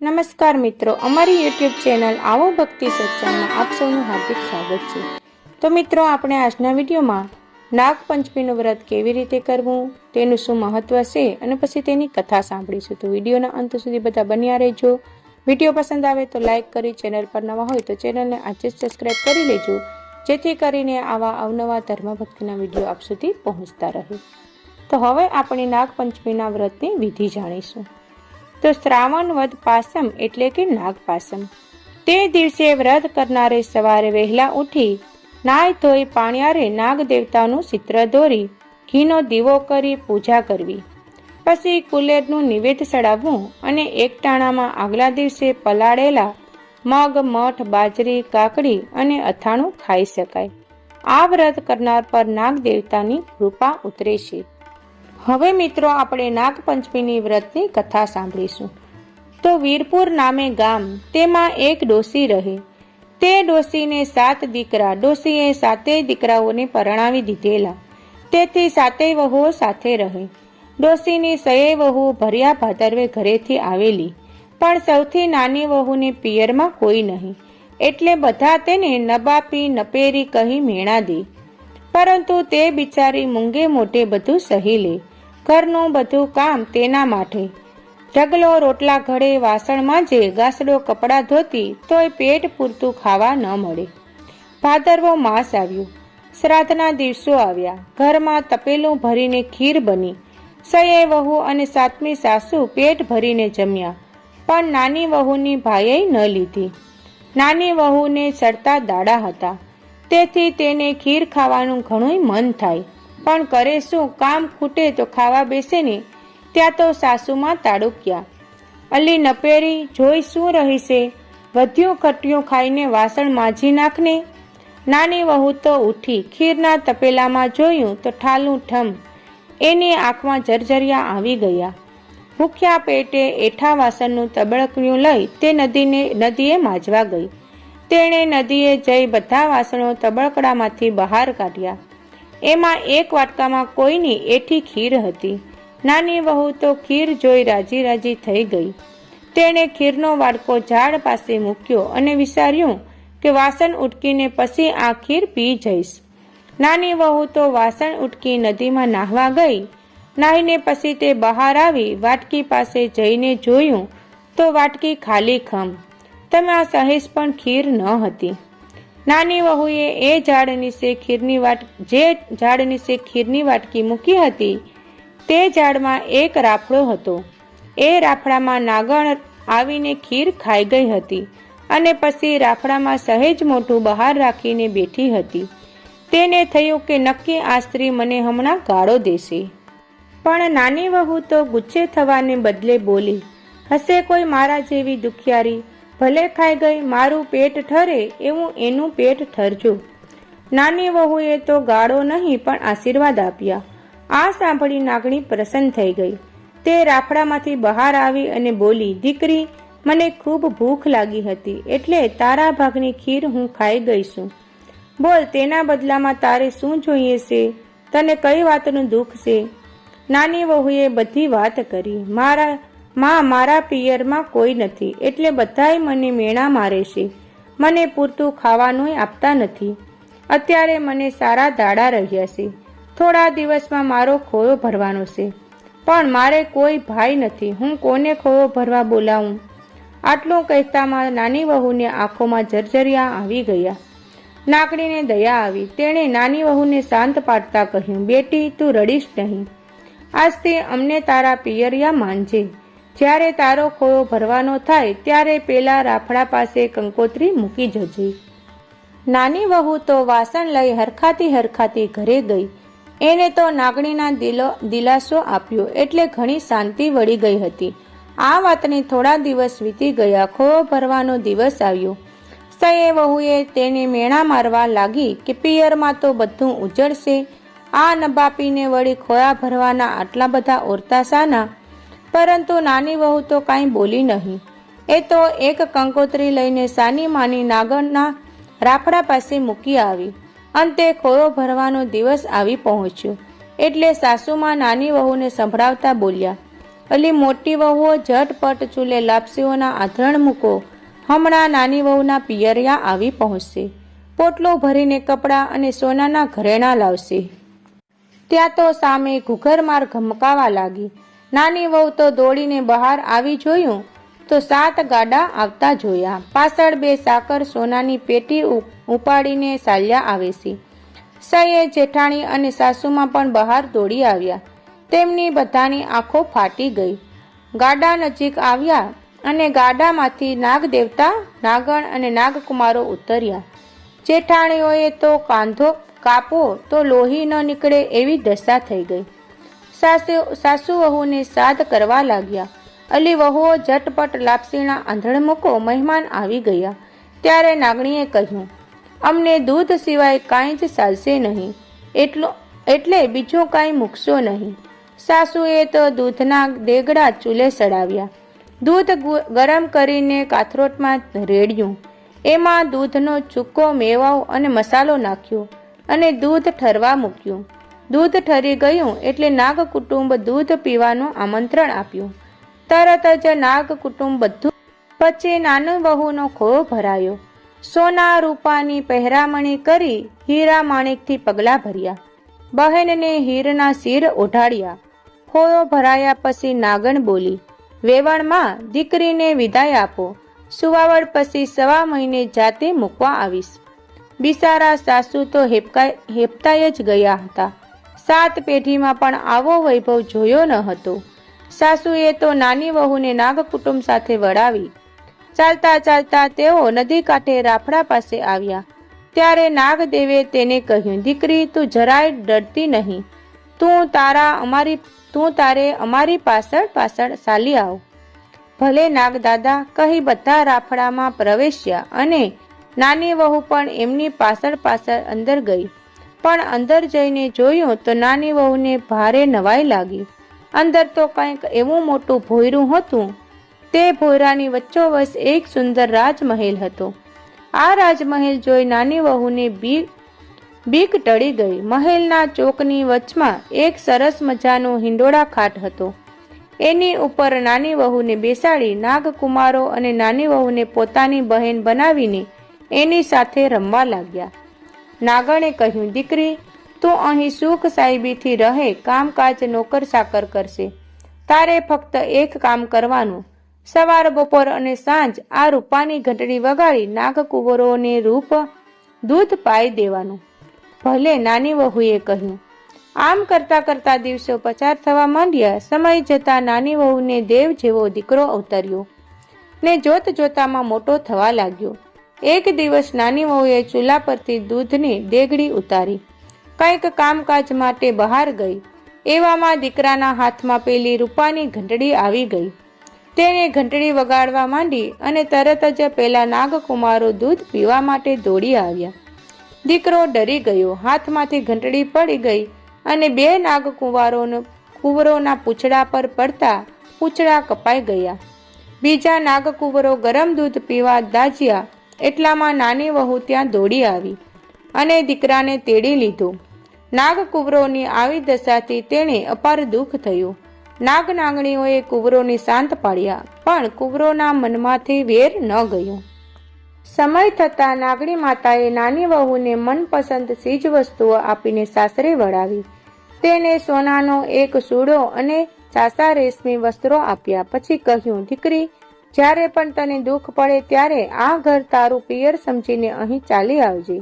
નમસ્કાર મિત્રો, અમારી યુટ્યુબ ચેનલ આવો ભક્તિ સત્સંગમાં આપ સૌનું હાર્દિક સ્વાગત છે। તો મિત્રો, આપણે આજના વિડીયોમાં નાગપંચમીનું વ્રત કેવી રીતે કરવું, તેનું શું મહત્વ છે અને પછી તેની કથા સાંભળીશું। તો વિડીયોના અંત સુધી બધા બન્યા રહેજો। વિડીયો પસંદ આવે તો લાઇક કરી, ચેનલ પર નવા હોય તો ચેનલને આજે જ સબસ્ક્રાઈબ કરી લેજો, જેથી કરીને આવા અવનવા ધર્મ ભક્તિના વિડીયો આપ સુધી પહોંચતા રહે। તો હવે આપણે નાગપંચમીના વ્રતની વિધિ જાણીશું। તો શ્રાવણ વદ પાસમ એટલે કે નાગપાસમ, તે દિવસે વ્રત કરનારે સવારે વહેલા ઉઠી નાય ધોઈ પાણિયારે નાગ દેવતાનું ચિત્ર દોરી ઘીનો દીવો કરી પૂજા કરવી, પછી કુલેરનું નિવેદ ચડાવવું અને એકટાણામાં આગલા દિવસે પલાળેલા મગ, મઠ, બાજરી, કાકડી અને અથાણું ખાઈ શકાય। આ વ્રત કરનાર પર નાગ દેવતાની કૃપા ઉતરે છે। હવે મિત્રો, આપણે નાગપંચમીની વ્રતની કથા સાંભળીશું। તો વીરપુર નામે ગામ, તેમાં એક ડોસી રહે। તે ડોસીને 7 દીકરા। ડોસીએ 7 દીકરાઓને પરણાવી દીધેલા, તેથી 7 વહુઓ સાથે રહે। ડોસીની 6 વહુઓ ભર્યા ભાદરવે ઘરેથી આવેલી, પણ સૌથી નાની વહુને પિયરમાં કોઈ નહીં, એટલે બધા તેને નબાપી નપેરી કહી મેણા દે, પરંતુ તે બિચારી મૂંગે મોઢે બધું સહી લે। ઘરનું બધું કામ તેના માટે, ઢગલો રોટલા ઘડે, વાસણ માંજે, ગાસડો કપડાં ધોતી, તોય પેટ પૂરતું ખાવા ન મળે। ભાદરવો માસ આવ્યો, શ્રાદ્ધના દિવસો આવ્યા, ઘરમાં તપેલું ભરીને ખીર બની। 6 વહુ અને 7મી સાસુ પેટ ભરીને જમ્યા, પણ નાની વહુની ભાઈએ ન લીધી। નાની વહુને ચડતા દાડા હતા, તેથી તેને ખીર ખાવાનું ઘણું મન થાય, પણ કરે શું? કામ ખૂટે તો ખાવા બેસે ને ત્યાં તો સાસુમાં તાડુક્યા। અલી નપેરી, જોઈ શું રહી છે? વધ્યું ઘટ્યું ખાઈને વાસણ માંજી નાખને। નાની વહુ તો ઉઠી, ખીરના તપેલામાં જોયું તો ઠાલું ઠમ, એની આંખમાં જરજરિયા આવી ગયા। ભૂખ્યા પેટે એઠા વાસણનું તબળકિયું લઈ તે નદીએ માંજવા ગઈ। તેણે નદીએ જઈ બધા વાસણો તબળકડામાંથી બહાર કાઢ્યા। એમાં એક વાટકામાં કોઈની એઠી ખીર હતી। નાની વહુ તો ખીર જોઈ રાજી રાજી થઈ ગઈ। તેણે ખીરનો વાડકો ઝાડ પાસે મૂક્યો અને વિચાર્યું કે વાસણ ઉટકીને પછી આ ખીર પી જઈશ। નાની વહુ તો વાસણ ઉટકી નદીમાં નાહવા ગઈ। નાહીને પછી તે બહાર આવી વાટકી પાસે જઈને જોયું તો વાટકી ખાલી ખમ, તેમાં સહેજ પણ ખીર ન હતી। નાની વહુએ જે ઝાડ નીચે ખીરની વાટકી મૂકી હતી તે ઝાડમાં એક રાફડો હતો। એ રાફડામાં નાગણ આવીને ખીર ખાઈ ગઈ હતી અને પછી રાફડામાં સહેજ મોઢું બહાર રાખીને બેઠી હતી। તેને થયું કે નક્કી આ સ્ત્રી મને હમણાં ગાળો દેશે, પણ નાની વહુ તો ગુસ્સે થવાને બદલે બોલી, હશે કોઈ મારા જેવી દુખિયારી, ભલે ખાઈ ગઈ, મારું પેટ ઠરે એવું એનું પેટ ઠરજો। નાની વહુએ તો ગાળો નહીં પણ આશીર્વાદ આપ્યા। આ સાંભળી નાગણી પ્રસન્ન થઈ ગઈ। તે રાફડામાંથી બહાર આવી અને બોલી, દીકરી, મને ખૂબ ભૂખ લાગી હતી, એટલે તારા ભાગની ખીર હું ખાઈ ગઈ છું। બોલ, તેના બદલામાં તારે શું જોઈએ છે? તને કઈ વાતનું દુઃખ છે? નાની વહુએ બધી વાત કરી। મારા પિયરમાં કોઈ નથી, એટલે બધાય મને મેણા મારે છે, મને પૂરતું ખાવાનું આપતા નથી। અત્યારે મને સારા દાડા રહ્યા છે, થોડા દિવસમાં મારો ખોળો ભરવાનો છે, પણ મારે કોઈ ભાઈ નથી, હું કોને ખોળો ભરવા બોલાવું? આટલું કહેતામાં નાની વહુને આંખોમાં જરજરિયા આવી ગયા। નાગણીને દયા આવી। તેણે નાની વહુને શાંત પાડતા કહ્યું, બેટી, તું રડીશ નહીં, આજથી અમને તારા પિયરિયા માનજે। જ્યારે તારો ખોળો ભરવાનો થાય ત્યારે પેલા રાફડા પાસે કંકોત્રી મૂકી જજે। નાની વહુ તો વાસણ લઈ હરખાતી ઘરે ગઈ। એને તો નાગણીના દિલાસો આપ્યો એટલે ઘણી શાંતિ વળી ગઈ હતી। આ વાતને થોડા દિવસ વીતી ગયા। ખોળો ભરવાનો દિવસ આવ્યો। 6 વહુએ તેને મેણા મારવા લાગી કે પિયરમાં તો બધું ઉજળશે, આ નબાપીને વળી ખોળા ભરવાના આટલા બધા ઓરતા શાના? પરંતુ નાની વહુ તો કાંઈ બોલી નહીં। એ તો એક કંકોત્રી લઈને સાની માની નાગણના રાફડા પાસે મૂકી આવી। અંતે ખોળો ભરવાનો દિવસ આવી પહોંચ્યો એટલે સાસુમાં નાની વહુને સંભળાવતા બોલ્યા, અલી મોટી વહુઓ ઝટપટ ચૂલે લાપસીઓના આધરણ મૂકો, હમણાં નાની વહુના પિયરિયા આવી પહોંચશે, પોટલો ભરીને કપડાં અને સોનાના ઘરેણાં લાવશે. ત્યાં તો સામે ઘૂઘરમાર ઘમકાવા લાગી. નાની વહુ તો દોડીને બહાર આવી જોયું તો 7 ગાડા આવતા જોયા. પાછળ 2 સાકર સોનાની પેટી ઉપાડીને ચાલ્યા આવે છે. સયે જેઠાણી અને સાસુમાં પણ બહાર દોડી આવ્યા. તેમની બધાની આંખો ફાટી ગઈ. ગાડા નજીક આવ્યા અને ગાડામાંથી નાગદેવતા, નાગણ અને નાગકુમારો ઉતર્યા. જેઠાણીઓએ તો કાંધો કાપો તો લોહી ન નીકળે એવી દશા થઈ ગઈ. સાસુ વહુને સાદ કરવા લાગ્યા. અલી વહુઓ ઝટપટ લાપસીના આંધણ મૂકો, મહેમાન આવી ગયા. ત્યારે નાગણીએ કહ્યું, અમને દૂધ સિવાય કાંઈ જ ચાલશે નહીં, એટલે બીજું કાંઈ મૂકશો નહીં. સાસુએ તો દૂધના દેગડા ચૂલે ચડાવ્યા. દૂધ ગરમ કરીને કાથરોટમાં રેડ્યું. એમાં દૂધનો ચૂકો, મેવાઓ અને મસાલો નાખ્યો અને દૂધ ઠરવા મૂક્યું. દૂધ ઠરી ગયું એટલે નાગ કુટુંબ દૂધ પીવાનું આમંત્રણ આપ્યું. તરત જ નાગ કુટુંબ બધું. પછી નાની વહુનો ખોળો ભરાયો. સોના રૂપાની પહેરામણી કરી હીરા માણેકથી પગલા ભર્યા. બહેનને હીરના શીર ઓઢાડ્યા. ખોળો ભરાયા પછી નાગણ બોલી, વેવણમાં દીકરીને વિદાય આપો. સુવાવડ પછી 1.25 મહિને જાતે મૂકવા આવીશ. બિચારા સાસુ તો હેપતાય જ ગયા હતા. 7 પેઢીમાં પણ આવો વૈભવ જોયો ન હતો. સાસુએ તો નાની વહુને નાગ કુટુંબ સાથે વળાવી. ચાલતા ચાલતા તેઓ નદી કાંઠે રાફડા પાસે આવ્યા. ત્યારે નાગદેવે તેને કહ્યું, દીકરી તું જરાય ડરતી નહીં, તું તારે અમારી પાછળ ચાલી આવ. ભલે નાગદાદા કહી બધા રાફડામાં પ્રવેશ્યા અને નાની વહુ પણ એમની પાછળ અંદર ગઈ. પણ અંદર જઈને જોયું તો નાની વહુને ભારે નવાઈ લાગી. અંદર તો કંઈક એવું મોટું ભોયરું હતું. તે ભોયરાની વચ્ચોવચ એક સુંદર રાજમહેલ હતો. આ રાજમહેલ જોઈ નાની વહુને બીક ટળી ગઈ. મહેલના ચોકની વચમાં એક સરસ મજાનો હિંડોળા ખાટ હતો. એની ઉપર નાની વહુને બેસાડી નાગકુમારો અને નાની વહુને પોતાની બહેન બનાવીને એની સાથે રમવા લાગ્યા. નાગણે કહ્યું, દીકરી તું અહીં સુખ સાહેબીથી રહે, કામકાજ નોકર ચાકર કરશે. તારે ફક્ત એક કામ કરવાનું, સવાર, બપોર અને સાંજ આ રૂપાની ઘંટડી વગાડી નાગકુંવરોને દૂધ પાઈ દેવાનું. ભલે, નાની વહુએ કહ્યું. આમ કરતા કરતા દિવસો પસાર થવા માંડ્યા. સમય જતા નાની વહુને દેવ જેવો દીકરો અવતર્યો ને જોત જોતામાં મોટો થવા લાગ્યો. એક દિવસ નાની વહુએ ચૂલા પરથી દૂધની દેગડી ઉતારી કંઈક કામકાજ માટે બહાર ગઈ. એવામાં દીકરાના હાથમાં પેલી રૂપાની ઘંટડી આવી ગઈ. તેને ઘંટડી વગાડવા માંડી અને તરત જ પેલા નાગકુમારો દૂધ પીવા માટે દોડી આવ્યા. દીકરો ડરી ગયો. હાથમાંથી ઘંટડી પડી ગઈ અને 2 નાગકુંવરોના પૂંછડા પર પડતા પૂંછડા કપાઈ ગયા. બીજા નાગકુંવરો ગરમ દૂધ પીવા દાજ્યા. એટલામાં નાની વહુ ત્યાં દોડી આવી અને દીકરાને તેડી લીધો. નાગકુંવરોની આવી દશાથી તેણે અપાર દુઃખ થયું. નાગનાગણીઓએ કુંવરોને શાંત પાડ્યા, પણ કુંવરોના મનમાંથી વેર ન ગયો. સમય થતાં નાગણી માતાએ નાની વહુને મનપસંદ ચીજ વસ્તુઓ આપીને સાસરે વળાવી. તેને સોનાનો એક સૂડો અને ચાસા રેશમી વસ્ત્રો આપ્યા. પછી કહ્યું, દીકરી જ્યારે પણ તને દુઃખ પડે ત્યારે આ ઘર તારું પિયર સમજીને અહીં ચાલી આવજે.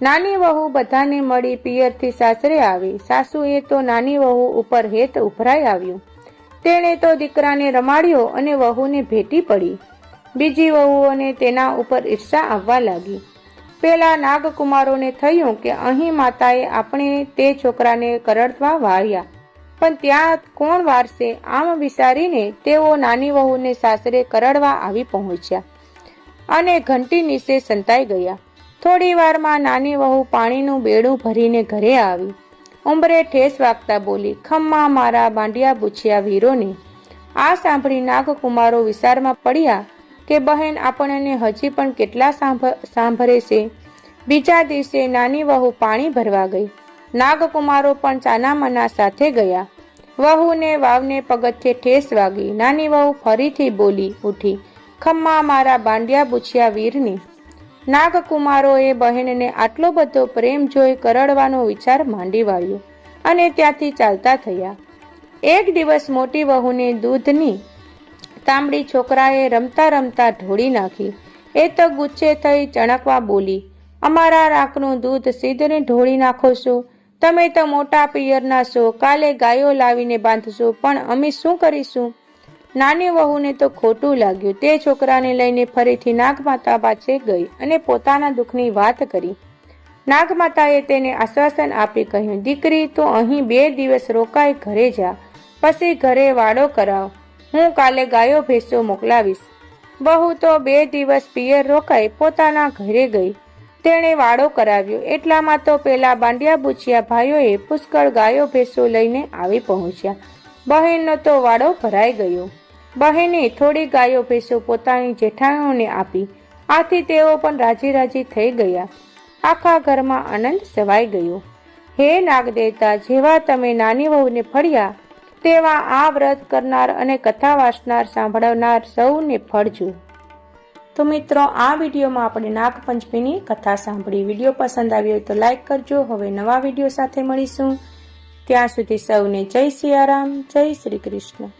નાની વહુ બધાને મળી પિયરથી સાસરે આવી. સાસુએ તો નાની વહુ ઉપર હેત ઉભરાઈ આવ્યું. તેણે તો દીકરાને રમાડ્યો અને વહુને ભેટી પડી. બીજી વહુઓને તેના ઉપર ઈર્ષા આવવા લાગી. પેલા નાગકુમારોને થયું કે અહીં માતાએ આપણે તે છોકરાને કરડવા વાળ્યા, પણ ત્યાં કોણ વારશે? આમ વિચારીને તેઓ નાની વહુને સાસરે કરડવા આવી પહોંચ્યા અને ઘંટી નીચે સંતાઈ ગયા. થોડી વારમાં નાની વહુ પાણીનું બેડું ભરીને ઘરે આવી. ઉંબરે ઠેસ વાગતા બોલી, ખમ્મા મારા બાંડિયા બુછિયા વીરોને. આ સાંભળી નાગકુમારો વિચારમાં પડ્યા કે બહેન આપણને હજી પણ કેટલા સાંભળે છે. બીજા દિવસે નાની વહુ પાણી ભરવા ગઈ. નાગકુમારો પણ ચાનામાના સાથે ગયા. વહુને વાવને પગથિયે ઠેસ વાગી. નાની વહુ ફરીથી બોલી ઉઠી, ખમ્મા મારા બાંડિયા બુછિયા વીરની. નાગકુમારોએ બહેનને આટલો બધો પ્રેમ જોઈ કરડવાનો વિચાર માંડી વાળ્યો અને ત્યાંથી ચાલતા થયા. એક દિવસ મોટી વહુને દૂધની તાંબડી છોકરાએ રમતા રમતા ઢોળી નાખી. એ તો ગુસ્સે થઈ ચણકવા બોલી, અમારા રાખનું દૂધ સીધને ઢોળી નાખો છો? તમે તો મોટા પિયરના છો, કાલે ગાયો લાવીને બાંધશો, પણ અમે શું કરીશું? નાની વહુને તો ખોટું લાગ્યું. તે છોકરાને લઈને ફરીથી નાગમાતા પાસે ગઈ અને પોતાના દુઃખની વાત કરી. નાગમાતાએ તેને આશ્વાસન આપી કહ્યું, દીકરી તું અહીં 2 દિવસ રોકાઈ ઘરે જા, પછી ઘરે વાડો કરાવ. હું કાલે ગાયો ભેંસો મોકલાવીશ. વહુ તો 2 દિવસ પિયર રોકાઈ પોતાના ઘરે ગઈ. તેણે વાડો કરાવ્યો. એટલામાં તો પેલા બાંડિયા બુચિયા ભાઈઓએ પુષ્કળ ગાયો ભેંસો લઈને આવી પહોંચ્યા. બહેનનો તો વાડો ભરાઈ ગયો. બહેને થોડી ગાયો ભેંસો પોતાની જેઠાણીઓને આપી. આથી તેઓ પણ રાજી રાજી થઈ ગયા. આખા ઘરમાં આનંદ છવાઈ ગયો. હે નાગદેવતા, જેવા તમે નાની વહુને ફળ્યા, તેવા આ વ્રત કરનાર અને કથા વાંચનાર સાંભળનાર સૌને ફળજો. તો મિત્રો, આ વિડીયોમાં આપણે નાગપંચમીની કથા સાંભળી. વિડીયો પસંદ આવ્યો હોય તો લાઈક કરજો. હવે નવા વિડીયો સાથે મળીશું. ત્યાં સુધી સૌને જય સિયારામ, જય શ્રી કૃષ્ણ.